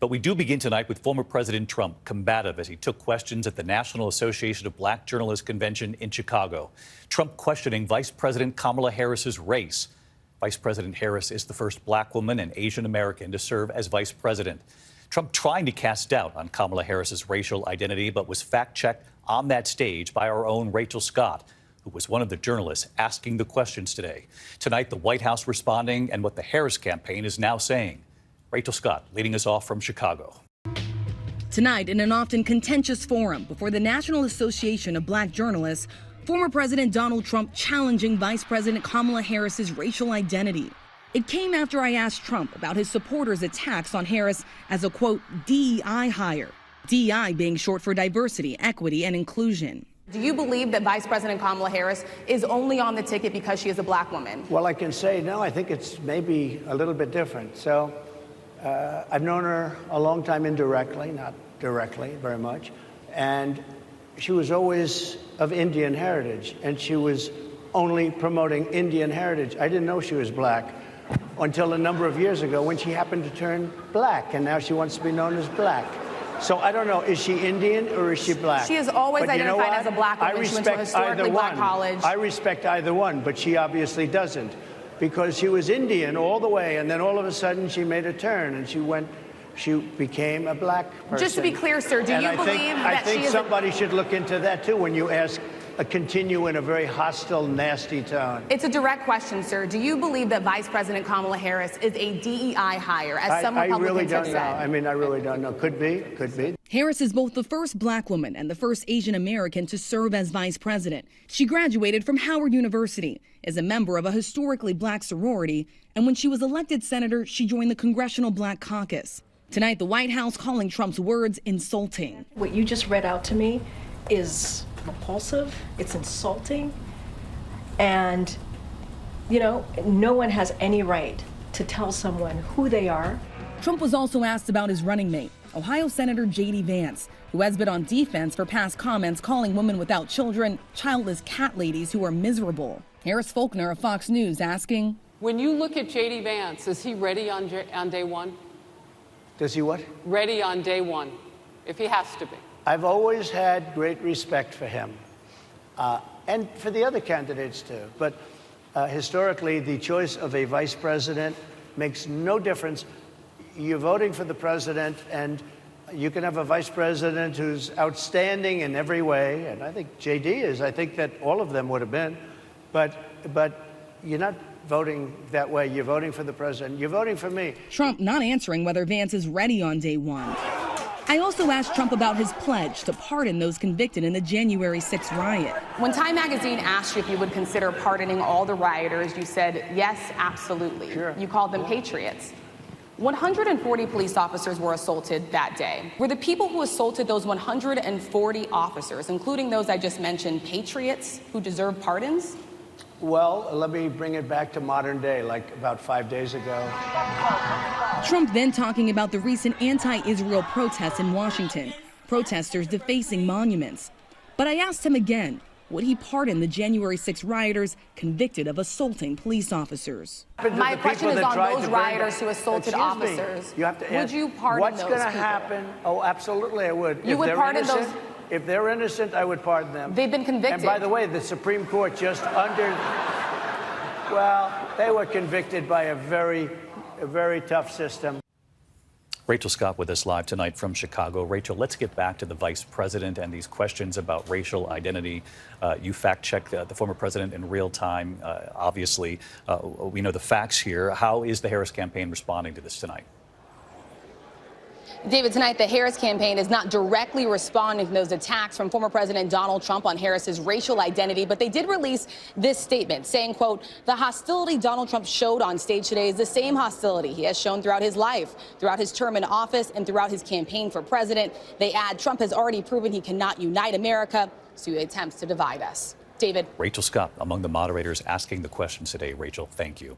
But we do begin tonight with former President Trump combative as he took questions at the National Association of Black Journalists Convention in Chicago. Trump questioning Vice President Kamala Harris's race. Vice President Harris is the first black woman and Asian American to serve as vice president. Trump trying to cast doubt on Kamala Harris's racial identity, but was fact-checked on that stage by our own Rachel Scott, who was one of the journalists asking the questions today. Tonight, the White House responding and what the Harris campaign is now saying. Rachel Scott leading us off from Chicago. Tonight, in an often contentious forum before the National Association of Black Journalists, former President Donald Trump challenging Vice President Kamala Harris's racial identity. It came after I asked Trump about his supporters' attacks on Harris as a, quote, DEI hire. DEI being short for diversity, equity, and inclusion. Do you believe that Vice President Kamala Harris is only on the ticket because she is a black woman? Well, I can say no. I think it's maybe a little bit different. So I've known her a long time indirectly, not directly very much. And she was always of Indian heritage, and she was only promoting Indian heritage. I didn't know she was black until a number of years ago when she happened to turn black, and now she wants to be known as black. So I don't know, is she Indian or is she black? She is always identified as a black woman. She went to a historically black college. I respect either one, but she obviously doesn't, because she was Indian all the way, and then all of a sudden she made a turn and she became a black person. Just to be clear, sir, do you believe that she is... I think somebody should look into that too when you ask continue in a very hostile, nasty tone. It's a direct question, sir. Do you believe that Vice President Kamala Harris is a DEI hire, as some Republicans have said? I mean, I really don't know. Could be, could be. Harris is both the first black woman and the first Asian American to serve as vice president. She graduated from Howard University, is a member of a historically black sorority, and when she was elected senator, she joined the Congressional Black Caucus. Tonight, the White House calling Trump's words insulting. What you just read out to me is repulsive, it's insulting, and, you know, no one has any right to tell someone who they are. Trump was also asked about his running mate, Ohio Senator J.D. Vance, who has been on defense for past comments calling women without children childless cat ladies who are miserable. Harris Faulkner of Fox News asking, when you look at J.D. Vance, is he ready on day one? Does he what? Ready on day one, if he has to be. I've always had great respect for him, and for the other candidates too. But historically, the choice of a vice president makes no difference. You're voting for the president, and you can have a vice president who's outstanding in every way, and I think J.D. is. I think that all of them would have been. But you're not voting that way. You're voting for the president. You're voting for me. Trump not answering whether Vance is ready on day one. I also asked Trump about his pledge to pardon those convicted in the January 6th riot. When Time magazine asked you if you would consider pardoning all the rioters, you said, yes, absolutely. Sure. You called them patriots. 140 police officers were assaulted that day. Were the people who assaulted those 140 officers, including those I just mentioned, patriots who deserve pardons? Well, let me bring it back to modern day, like about 5 days ago. Trump then talking about the recent anti-Israel protests in Washington, protesters defacing monuments. But I asked him again, would he pardon the January 6 rioters convicted of assaulting police officers? My question is on those rioters who assaulted officers. You have to would you pardon what's those going to people? happen? Oh, absolutely, I would. You would pardon those? If they're innocent, I would pardon them. They've been convicted. And by the way, the Supreme Court just they were convicted by a very tough system. Rachel Scott with us live tonight from Chicago. Rachel, let's get back to the vice president and these questions about racial identity. You fact-checked the former president in real time. Obviously, we know the facts here. How is the Harris campaign responding to this tonight? David, tonight the Harris campaign is not directly responding to those attacks from former President Donald Trump on Harris's racial identity, but they did release this statement saying, quote, the hostility Donald Trump showed on stage today is the same hostility he has shown throughout his life, throughout his term in office, and throughout his campaign for president. They add, Trump has already proven he cannot unite America, so he attempts to divide us. David. Rachel Scott among the moderators asking the questions today. Rachel, thank you.